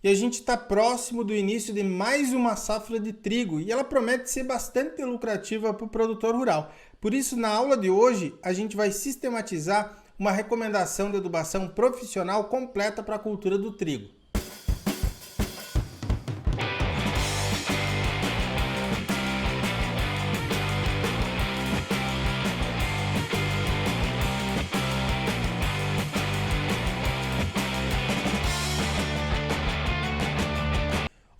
E a gente está próximo do início de mais uma safra de trigo e ela promete ser bastante lucrativa para o produtor rural. Por isso, na aula de hoje, a gente vai sistematizar uma recomendação de adubação profissional completa para a cultura do trigo.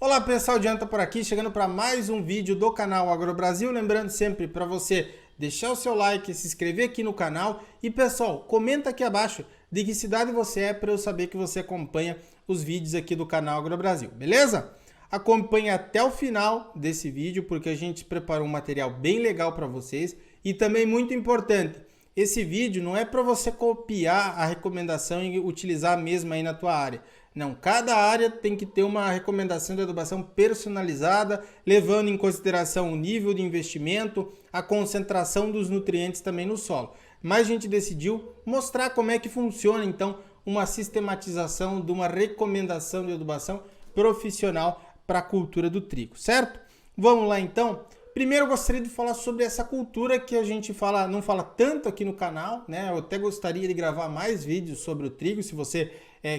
Olá pessoal, Dianta por aqui, chegando para mais um vídeo do canal AgroBrasil. Lembrando sempre para você deixar o seu like, se inscrever aqui no canal e pessoal, comenta aqui abaixo de que cidade você é para eu saber que você acompanha os vídeos aqui do canal AgroBrasil, beleza? Acompanhe até o final desse vídeo porque a gente preparou um material bem legal para vocês e também muito importante, esse vídeo não é para você copiar a recomendação e utilizar a mesma aí na tua área. Não, cada área tem que ter uma recomendação de adubação personalizada, levando em consideração o nível de investimento, a concentração dos nutrientes também no solo. Mas a gente decidiu mostrar como é que funciona, então, uma sistematização de uma recomendação de adubação profissional para a cultura do trigo, certo? Vamos lá, então. Primeiro eu gostaria de falar sobre essa cultura que a gente não fala tanto aqui no canal, né? Eu até gostaria de gravar mais vídeos sobre o trigo, se você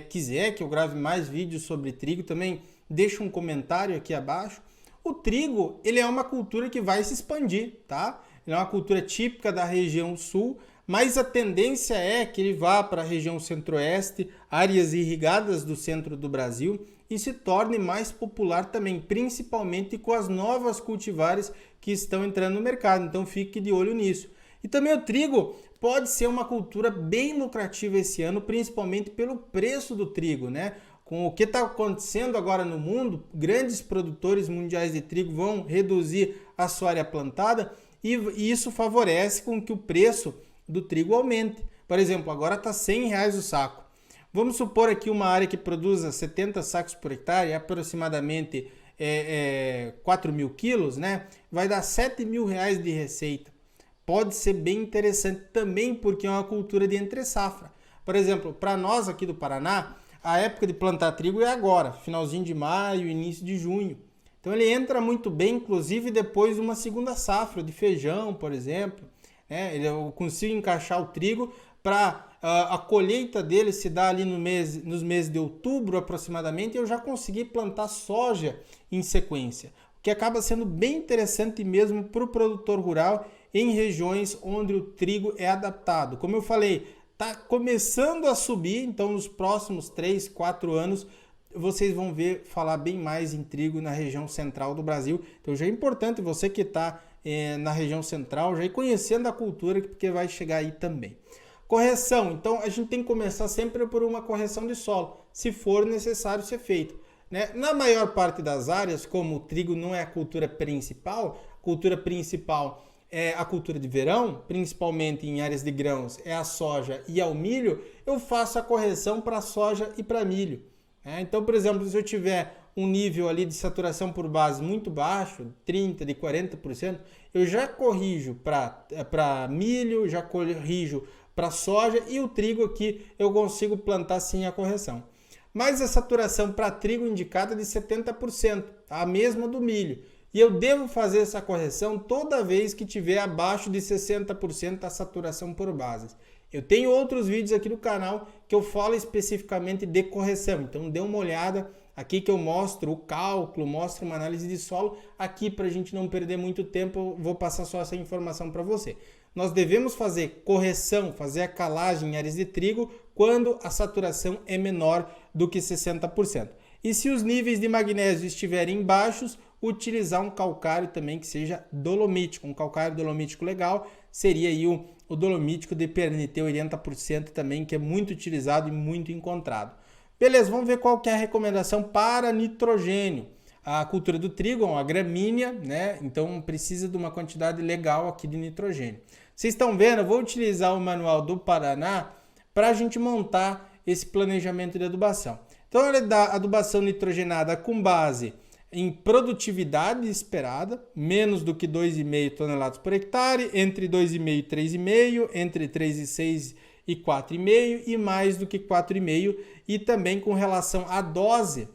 quiser que eu grave mais vídeos sobre trigo, também deixa um comentário aqui abaixo. O trigo, ele é uma cultura que vai se expandir, tá? Ele é uma cultura típica da região sul, mas a tendência é que ele vá para a região centro-oeste, áreas irrigadas do centro do Brasil e se torne mais popular também, principalmente com as novas cultivares que estão entrando no mercado. Então fique de olho nisso. E também o trigo pode ser uma cultura bem lucrativa esse ano, principalmente pelo preço do trigo, né? Com o que está acontecendo agora no mundo, grandes produtores mundiais de trigo vão reduzir a sua área plantada e isso favorece com que o preço do trigo aumente. Por exemplo, agora está R$100 o saco. Vamos supor aqui uma área que produza 70 sacos por hectare, aproximadamente 4 mil quilos, né? Vai dar R$7.000 de receita. Pode ser bem interessante também porque é uma cultura de entre safra. Por exemplo, para nós aqui do Paraná, a época de plantar trigo é agora, finalzinho de maio, início de junho. Então ele entra muito bem, inclusive depois de uma segunda safra de feijão, por exemplo. Eu consigo encaixar o trigo para a colheita dele se dá ali nos meses de outubro aproximadamente, eu já consegui plantar soja em sequência, o que acaba sendo bem interessante mesmo para o produtor rural em regiões onde o trigo é adaptado. Como eu falei, está começando a subir, então nos próximos 3, 4 anos vocês vão ver falar bem mais em trigo na região central do Brasil. Então já é importante você que está na região central já ir conhecendo a cultura, porque vai chegar aí também. Correção, então a gente tem que começar sempre por uma correção de solo, se for necessário ser feito, né? Na maior parte das áreas, como o trigo não é a cultura principal é a cultura de verão, principalmente em áreas de grãos, é a soja e ao milho, eu faço a correção para soja e para milho. Então, por exemplo, se eu tiver um nível ali de saturação por base muito baixo, 30%, de 40%, eu já corrijo para milho, já corrijo para soja e o trigo aqui eu consigo plantar sim a correção. Mas a saturação para trigo indicada é de 70%, a mesma do milho. E eu devo fazer essa correção toda vez que tiver abaixo de 60% a saturação por bases. Eu tenho outros vídeos aqui no canal que eu falo especificamente de correção, então dê uma olhada aqui que eu mostro o cálculo, mostro uma análise de solo. Aqui, para a gente não perder muito tempo, eu vou passar só essa informação para você. Nós devemos fazer correção, fazer a calagem em áreas de trigo quando a saturação é menor do que 60%. E se os níveis de magnésio estiverem baixos, utilizar um calcário também que seja dolomítico. Um calcário dolomítico legal seria aí o dolomítico de PNT 80% também, que é muito utilizado e muito encontrado. Beleza, vamos ver qual que é a recomendação para nitrogênio. A cultura do trigo é uma gramínea, né? Então precisa de uma quantidade legal aqui de nitrogênio. Vocês estão vendo, eu vou utilizar o manual do Paraná para a gente montar esse planejamento de adubação. Então ele dá adubação nitrogenada com base em produtividade esperada, menos do que 2,5 toneladas por hectare, entre 2,5 e 3,5, entre 3,6 e 4,5 e mais do que 4,5, e também com relação à dose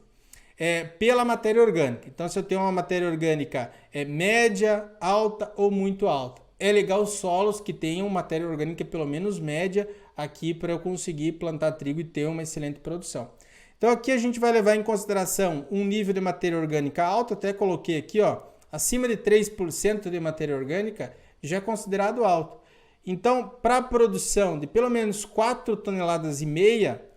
pela matéria orgânica. Então, se eu tenho uma matéria orgânica média, alta ou muito alta, é legal solos que tenham matéria orgânica pelo menos média aqui para eu conseguir plantar trigo e ter uma excelente produção. Então, aqui a gente vai levar em consideração um nível de matéria orgânica alto, até coloquei aqui, ó, acima de 3% de matéria orgânica já é considerado alto. Então, para a produção de pelo menos 4,5 toneladas,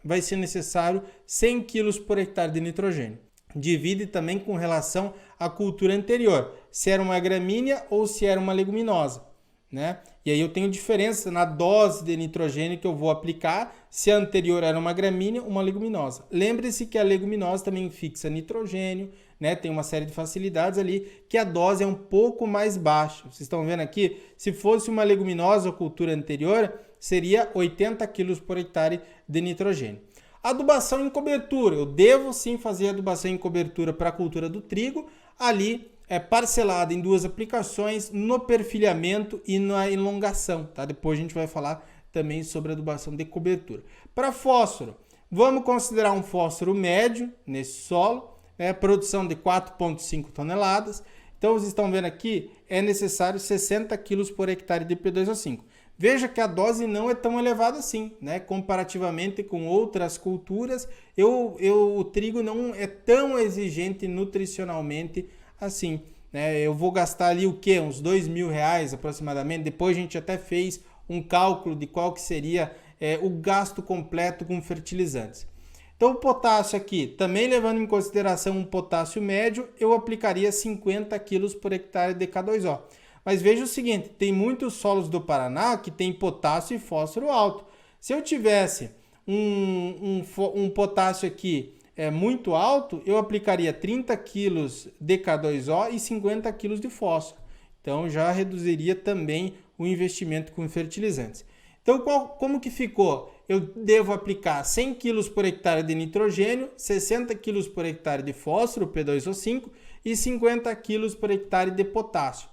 vai ser necessário 100 kg por hectare de nitrogênio. Divide também com relação à cultura anterior, se era uma gramínea ou se era uma leguminosa, né? E aí eu tenho diferença na dose de nitrogênio que eu vou aplicar, se a anterior era uma gramínea ou uma leguminosa. Lembre-se que a leguminosa também fixa nitrogênio, né? Tem uma série de facilidades ali, que a dose é um pouco mais baixa. Vocês estão vendo aqui, se fosse uma leguminosa ou cultura anterior, seria 80 kg por hectare de nitrogênio. Adubação em cobertura, eu devo sim fazer adubação em cobertura para a cultura do trigo, ali parcelada em 2 aplicações, no perfilhamento e na elongação, tá? Depois a gente vai falar também sobre adubação de cobertura. Para fósforo, vamos considerar um fósforo médio nesse solo, produção de 4,5 toneladas. Então, vocês estão vendo aqui, é necessário 60 kg por hectare de P2O5. Veja que a dose não é tão elevada assim, né? Comparativamente com outras culturas, o trigo não é tão exigente nutricionalmente assim, né? Eu vou gastar ali o quê? Uns R$2.000 aproximadamente. Depois a gente até fez um cálculo de qual que seria o gasto completo com fertilizantes. Então, o potássio aqui, também levando em consideração um potássio médio, eu aplicaria 50 kg por hectare de K2O. Mas veja o seguinte, tem muitos solos do Paraná que tem potássio e fósforo alto. Se eu tivesse um potássio aqui muito alto, eu aplicaria 30 kg de K2O e 50 kg de fósforo. Então, já reduziria também o investimento com fertilizantes. Então, como que ficou? Eu devo aplicar 100 kg por hectare de nitrogênio, 60 kg por hectare de fósforo, P2O5, e 50 kg por hectare de potássio.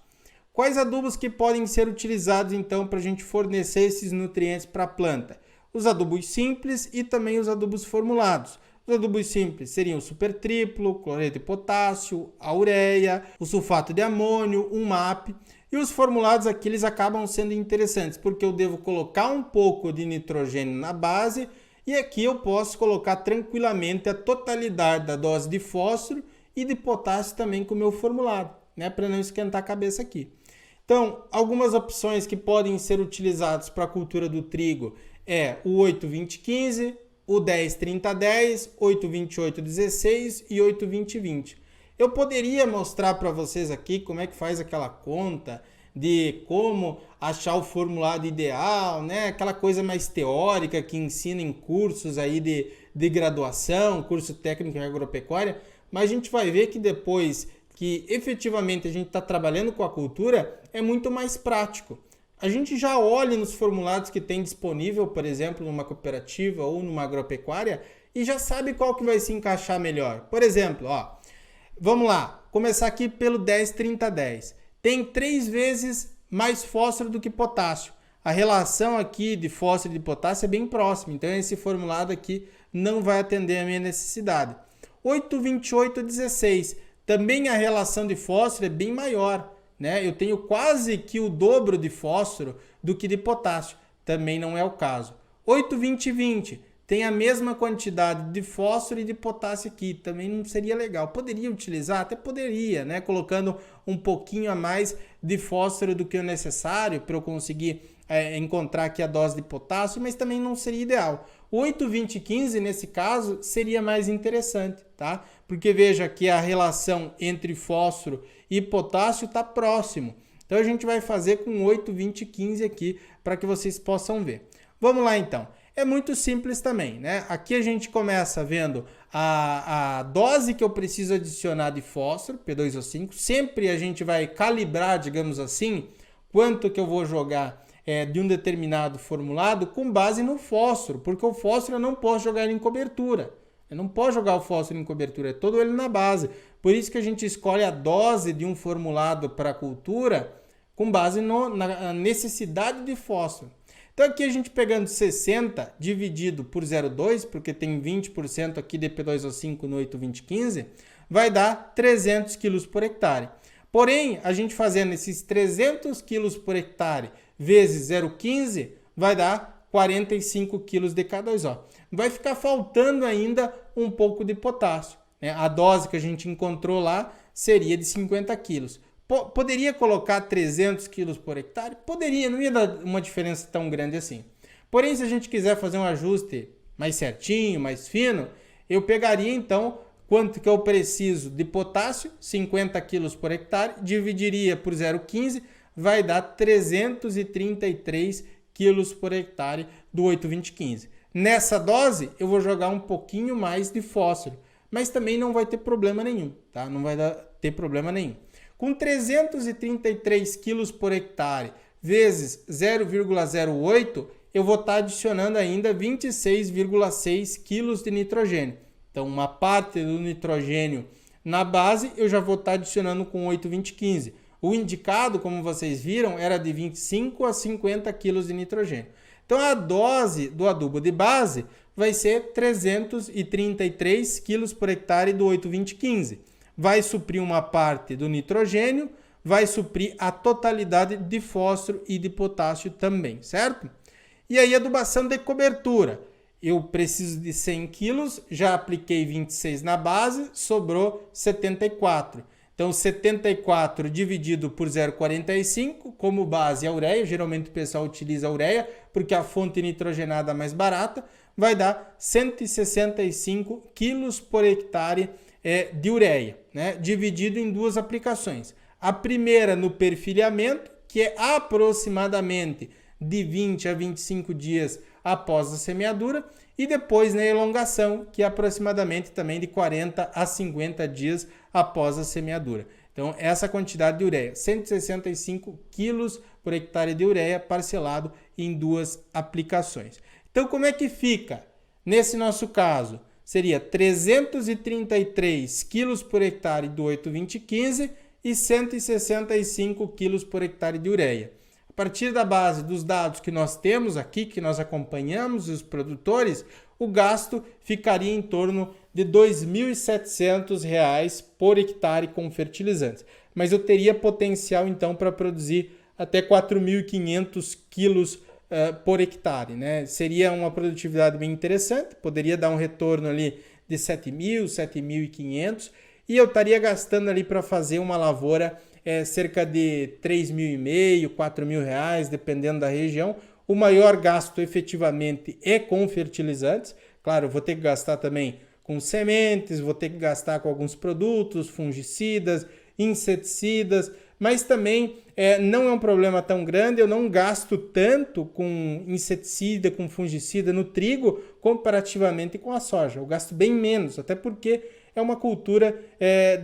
Quais adubos que podem ser utilizados, então, para a gente fornecer esses nutrientes para a planta? Os adubos simples e também os adubos formulados. Os adubos simples seriam o super triplo, cloreto de potássio, a ureia, o sulfato de amônio, um MAP. E os formulados aqui eles acabam sendo interessantes, porque eu devo colocar um pouco de nitrogênio na base e aqui eu posso colocar tranquilamente a totalidade da dose de fósforo e de potássio também com o meu formulado, né, para não esquentar a cabeça aqui. Então, algumas opções que podem ser utilizadas para a cultura do trigo é o 8-20-15, o 10-30-10, 8-28-16 e 8-20-20. Eu poderia mostrar para vocês aqui como é que faz aquela conta de como achar o formulado ideal, né? Aquela coisa mais teórica que ensina em cursos aí de graduação, curso técnico em agropecuária, mas a gente vai ver que depois que efetivamente a gente está trabalhando com a cultura, é muito mais prático. A gente já olha nos formulados que tem disponível, por exemplo, numa cooperativa ou numa agropecuária, e já sabe qual que vai se encaixar melhor. Por exemplo, ó, vamos lá, começar aqui pelo 10-30-10. Tem 3 vezes mais fósforo do que potássio. A relação aqui de fósforo e de potássio é bem próxima, então esse formulado aqui não vai atender a minha necessidade. 8-28-16. Também a relação de fósforo é bem maior, né? Eu tenho quase que o dobro de fósforo do que de potássio. Também não é o caso. 8-20-20. Tem a mesma quantidade de fósforo e de potássio aqui. Também não seria legal. Poderia utilizar? Até poderia, né? Colocando um pouquinho a mais de fósforo do que o necessário para eu conseguir encontrar aqui a dose de potássio, mas também não seria ideal. 8-20-15, nesse caso, seria mais interessante, tá? Porque veja que a relação entre fósforo e potássio está próximo. Então, a gente vai fazer com 8-20-15 aqui para que vocês possam ver. Vamos lá, então. É muito simples também, né? Aqui a gente começa vendo a dose que eu preciso adicionar de fósforo, P2O5. Sempre a gente vai calibrar, digamos assim, quanto que eu vou jogar de um determinado formulado com base no fósforo, porque o fósforo eu não posso jogar ele em cobertura. Eu não posso jogar o fósforo em cobertura, é todo ele na base. Por isso que a gente escolhe a dose de um formulado para a cultura com base na necessidade de fósforo. Então aqui a gente pegando 60 dividido por 0,2, porque tem 20% aqui de P2O5 no 8,20,15, vai dar 300 kg por hectare. Porém, a gente fazendo esses 300 kg por hectare vezes 0,15, vai dar 45 kg de K2O. Vai ficar faltando ainda um pouco de potássio, né? A dose que a gente encontrou lá seria de 50 kg. Poderia colocar 300 kg por hectare? Poderia, não ia dar uma diferença tão grande assim. Porém, se a gente quiser fazer um ajuste mais certinho, mais fino, eu pegaria então quanto que eu preciso de potássio, 50 kg por hectare, dividiria por 0,15, vai dar 333 kg por hectare do 8,20,15. Nessa dose, eu vou jogar um pouquinho mais de fósforo, mas também não vai ter problema nenhum, tá? Não vai ter problema nenhum. Com 333 kg por hectare vezes 0,08, eu vou estar adicionando ainda 26,6 kg de nitrogênio. Então, uma parte do nitrogênio na base, eu já vou estar adicionando com 8,20,15. O indicado, como vocês viram, era de 25 a 50 kg de nitrogênio. Então, a dose do adubo de base vai ser 333 kg por hectare do 8,20,15. Vai suprir uma parte do nitrogênio, vai suprir a totalidade de fósforo e de potássio também, certo? E aí, adubação de cobertura. Eu preciso de 100 kg, já apliquei 26 na base, sobrou 74. Então, 74 dividido por 0,45, como base a ureia, geralmente o pessoal utiliza a ureia, porque a fonte nitrogenada é mais barata, vai dar 165 kg por hectare de ureia, né? Dividido em duas aplicações. A primeira no perfilhamento, que é aproximadamente de 20 a 25 dias após a semeadura, e depois na elongação, que é aproximadamente também de 40 a 50 dias após a semeadura. Então, essa quantidade de ureia, 165 kg por hectare de ureia parcelado em duas aplicações. Então, como é que fica? Nesse nosso caso, seria 333 kg por hectare do 8,20,15 e 165 kg por hectare de ureia. A partir da base dos dados que nós temos aqui, que nós acompanhamos os produtores, o gasto ficaria em torno de R$ 2.700 por hectare com fertilizantes. Mas eu teria potencial, então, para produzir até 4.500 quilos por hectare, né? Seria uma produtividade bem interessante, poderia dar um retorno ali de 7.000, 7.500, e eu estaria gastando ali para fazer uma lavoura cerca de 3.500, 4.000 reais, dependendo da região. O maior gasto efetivamente é com fertilizantes. Claro, eu vou ter que gastar também com sementes, vou ter que gastar com alguns produtos, fungicidas, inseticidas, mas também não é um problema tão grande, eu não gasto tanto com inseticida, com fungicida no trigo, comparativamente com a soja. Eu gasto bem menos, até porque é uma cultura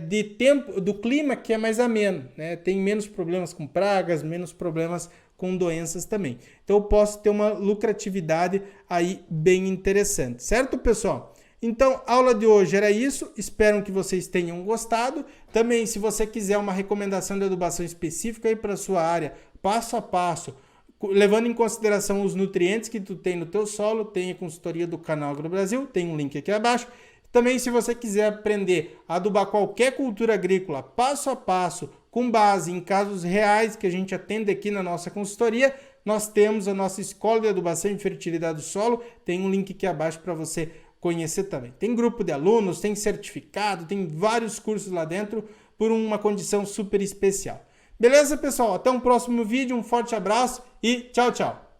de tempo, do clima que é mais ameno, né? Tem menos problemas com pragas, menos problemas com doenças também. Então eu posso ter uma lucratividade aí bem interessante, certo, pessoal? Então, a aula de hoje era isso, espero que vocês tenham gostado. Também, se você quiser uma recomendação de adubação específica aí para a sua área, passo a passo, levando em consideração os nutrientes que tu tem no teu solo, tem a consultoria do canal AgroBrasil, tem um link aqui abaixo. Também, se você quiser aprender a adubar qualquer cultura agrícola passo a passo, com base em casos reais que a gente atende aqui na nossa consultoria, nós temos a nossa Escola de Adubação e Fertilidade do Solo, tem um link aqui abaixo para você conhecer também. Tem grupo de alunos, tem certificado, tem vários cursos lá dentro por uma condição super especial. Beleza, pessoal? Até um próximo vídeo, um forte abraço e tchau, tchau!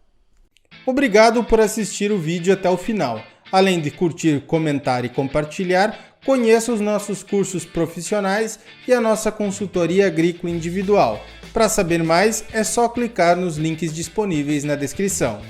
Obrigado por assistir o vídeo até o final. Além de curtir, comentar e compartilhar, conheça os nossos cursos profissionais e a nossa consultoria agrícola individual. Para saber mais, é só clicar nos links disponíveis na descrição.